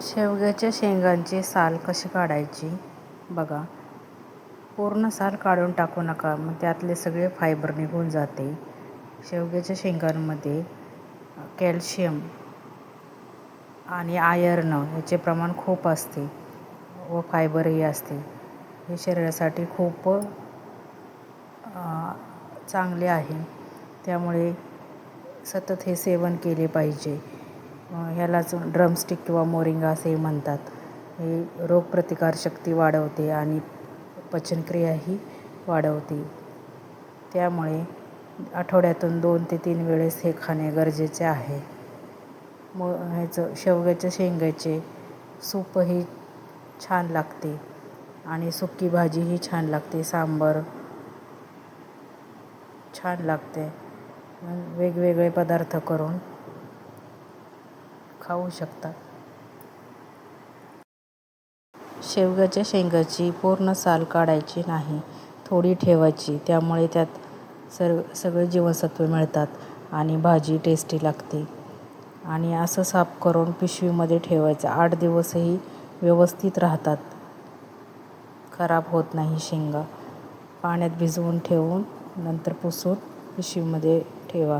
शेवग्याच्या शेंगांची साल कशी काढायची बघा. पूर्ण साल काढून टाकू नका, मग त्यातले सगळे फायबर निघून जाते. शेवग्याच्या शेंगांमध्ये कॅल्शियम आणि आयर्न याचे प्रमाण खूप असते व फायबरही असते. हे शरीरासाठी खूप चांगले आहे, त्यामुळे सतत हे सेवन केले पाहिजे. ह्यालाच ड्रमस्टिक किंवा मोरिंगा असे म्हणतात. हे रोगप्रतिकारशक्ती वाढवते आणि पचनक्रियाही वाढवते. त्यामुळे आठवड्यातून 2 ते 3 वेळेस हे खाणे गरजेचे आहे. ह्याचं शेवग्याच्या शेंगाचे सूपही छान लागते आणि सुकी भाजीही छान लागते, सांबार छान लागते. वेगवेगळे पदार्थ करून खाऊ शकता. शेवग्याच्या शेंगाची पूर्ण साल काढायची नाही, थोडी ठेवायची. त्यामुळे त्यात सगळे जीवनसत्वे मिळतात आणि भाजी टेस्टी लागते. आणि असं साफ करून पिशवीमध्ये ठेवायचं. 8 दिवसही व्यवस्थित राहतात, खराब होत नाही शेंगा. पाण्यात भिजवून ठेवून नंतर पुसून पिशवीमध्ये ठेवा.